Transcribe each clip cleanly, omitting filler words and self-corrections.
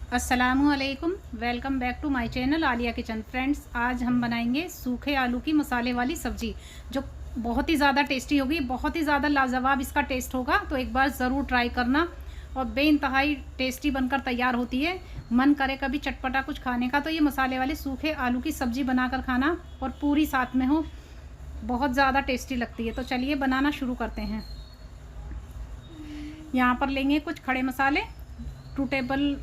अस्सलामुअलैकुम, welcome back to my channel Alia kitchen. Friends, आज हम बनाएंगे सूखे आलू की मसाले वाली सब्ज़ी जो बहुत ही ज़्यादा टेस्टी होगी, बहुत ही ज़्यादा लाजवाब इसका टेस्ट होगा। तो एक बार ज़रूर ट्राई करना और बेइंतहाई टेस्टी बनकर तैयार होती है। मन करे कभी चटपटा कुछ खाने का तो ये मसाले वाले सूखे आलू की सब्ज़ी बनाकर खाना, और पूरी साथ में हो, बहुत ज़्यादा टेस्टी लगती है। तो चलिए बनाना शुरू करते हैं। यहाँ पर लेंगे कुछ खड़े मसाले। 2 टेबल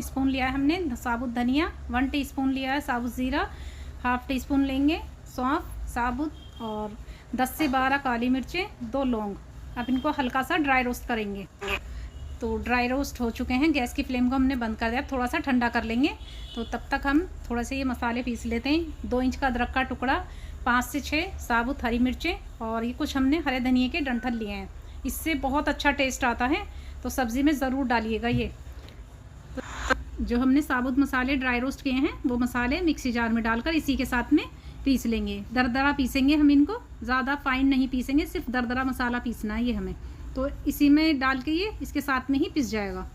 स्पून लिया है हमने साबुत धनिया, 1 टीस्पून लिया है साबुत ज़ीरा, हाफ़ टी स्पून लेंगे सौंफ साबुत, और 10 से 12 काली मिर्चें, 2 लौंग। अब इनको हल्का सा ड्राई रोस्ट करेंगे। तो ड्राई रोस्ट हो चुके हैं, गैस की फ्लेम को हमने बंद कर दिया। थोड़ा सा ठंडा कर लेंगे। तो तब तक हम थोड़ा से ये मसाले पीस लेते हैं। 2 इंच का अदरक का टुकड़ा, 5 से 6 साबुत हरी मिर्चें, और ये कुछ हमने हरे धनिए के डंठल लिए हैं। इससे बहुत अच्छा टेस्ट आता है, तो सब्ज़ी में ज़रूर डालिएगा ये। जो हमने साबुत मसाले ड्राई रोस्ट किए हैं वो मसाले मिक्सी जार में डालकर इसी के साथ में पीस लेंगे। दरदरा पीसेंगे हम इनको, ज़्यादा फाइन नहीं पीसेंगे, सिर्फ दरदरा मसाला पीसना है ये हमें। तो इसी में डाल के ये इसके साथ में ही पिस जाएगा।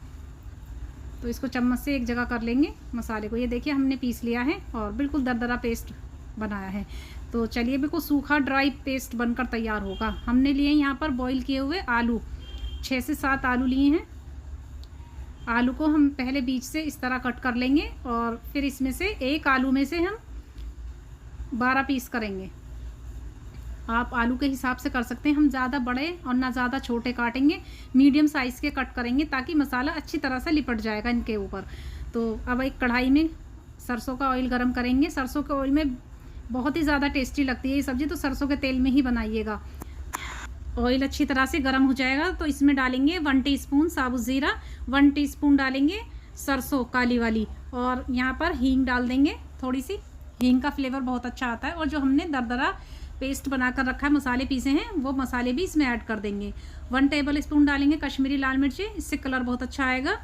तो इसको चम्मच से एक जगह कर लेंगे मसाले को। ये देखिए हमने पीस लिया है और बिल्कुल दरदरा पेस्ट बनाया है। तो चलिए, बिल्कुल सूखा ड्राई पेस्ट बनकर तैयार होगा। हमने लिए यहाँ पर बॉईल किए हुए आलू, 6 से 7 आलू लिए हैं। आलू को हम पहले बीच से इस तरह कट कर लेंगे, और फिर इसमें से एक आलू में से हम 12 पीस करेंगे। आप आलू के हिसाब से कर सकते हैं। हम ज़्यादा बड़े और ना ज़्यादा छोटे काटेंगे, मीडियम साइज़ के कट करेंगे ताकि मसाला अच्छी तरह से लिपट जाएगा इनके ऊपर। तो अब एक कढ़ाई में सरसों का ऑयल गरम करेंगे। सरसों के ऑयल में बहुत ही ज़्यादा टेस्टी लगती है ये सब्ज़ी, तो सरसों के तेल में ही बनाइएगा। ऑयल अच्छी तरह से गर्म हो जाएगा तो इसमें डालेंगे 1 टीस्पून साबुत ज़ीरा, 1 टीस्पून डालेंगे सरसों काली वाली, और यहाँ पर हींग डाल देंगे। थोड़ी सी हींग का फ्लेवर बहुत अच्छा आता है। और जो हमने दरदरा पेस्ट बनाकर रखा है, मसाले पीसे हैं, वो मसाले भी इसमें ऐड कर देंगे। 1 टेबल स्पून डालेंगे कश्मीरी लाल मिर्चें, इससे कलर बहुत अच्छा आएगा।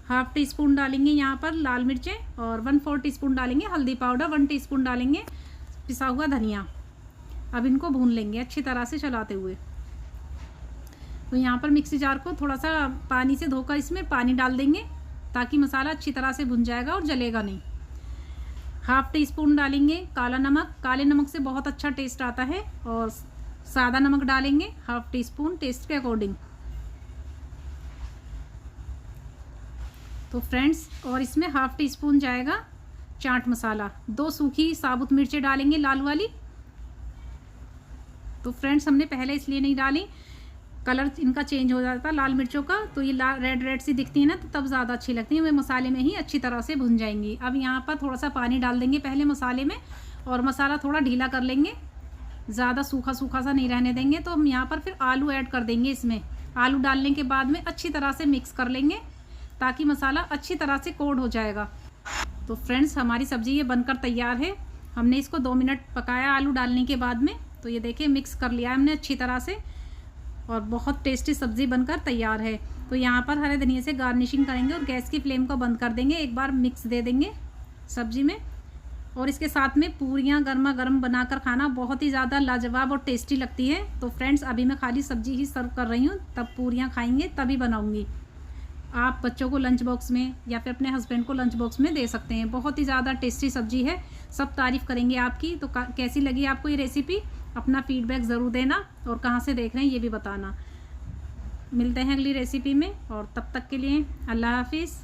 हाफ़ टी स्पून डालेंगे यहाँ पर लाल मिर्चें, और 1/4 टीस्पून डालेंगे हल्दी पाउडर, 1 टीस्पून डालेंगे पिसा हुआ धनिया। अब इनको भून लेंगे अच्छी तरह से चलाते हुए। तो यहाँ पर मिक्सी जार को थोड़ा सा पानी से धोकर इसमें पानी डाल देंगे ताकि मसाला अच्छी तरह से भुन जाएगा और जलेगा नहीं। हाफ़ टी स्पून डालेंगे काला नमक, काले नमक से बहुत अच्छा टेस्ट आता है। और सादा नमक डालेंगे हाफ़ टी स्पून टेस्ट के अकॉर्डिंग। तो फ्रेंड्स, और इसमें हाफ़ टी स्पून जाएगा चाट मसाला। 2 सूखी साबुत मिर्चें डालेंगे लाल वाली। तो फ्रेंड्स, हमने पहले इसलिए नहीं डाली, कलर इनका चेंज हो जाता है लाल मिर्चों का, तो ये रेड रेड सी दिखती है ना, तो तब ज़्यादा अच्छी लगती है। वे मसाले में ही अच्छी तरह से भुन जाएंगी। अब यहाँ पर थोड़ा सा पानी डाल देंगे पहले मसाले में, और मसाला थोड़ा ढीला कर लेंगे, ज़्यादा सूखा सूखा सा नहीं रहने देंगे। तो हम यहाँ पर फिर आलू ऐड कर देंगे इसमें। आलू डालने के बाद में अच्छी तरह से मिक्स कर लेंगे ताकि मसाला अच्छी तरह से कोट हो जाएगा। तो फ्रेंड्स, हमारी सब्ज़ी ये बनकर तैयार है। हमने इसको 2 मिनट पकाया आलू डालने के बाद में। तो ये देखिए मिक्स कर लिया हमने अच्छी तरह से, और बहुत टेस्टी सब्ज़ी बनकर तैयार है। तो यहाँ पर हरे धनिया से गार्निशिंग करेंगे और गैस की फ्लेम को बंद कर देंगे। एक बार मिक्स दे देंगे सब्ज़ी में, और इसके साथ में पूरियाँ गर्मा गर्म बनाकर खाना बहुत ही ज़्यादा लाजवाब और टेस्टी लगती है। तो फ्रेंड्स, अभी मैं खाली सब्ज़ी ही सर्व कर रही हूँ, तब पूरियाँ खाएंगे तभी बनाऊँगी। आप बच्चों को लंच बॉक्स में या फिर अपने हस्बैंड को लंच बॉक्स में दे सकते हैं। बहुत ही ज़्यादा टेस्टी सब्ज़ी है, सब तारीफ़ करेंगे आपकी। तो कैसी लगी आपको ये रेसिपी, अपना फीडबैक ज़रूर देना, और कहाँ से देख रहे हैं ये भी बताना। मिलते हैं अगली रेसिपी में, और तब तक के लिए अल्लाह हाफिज़।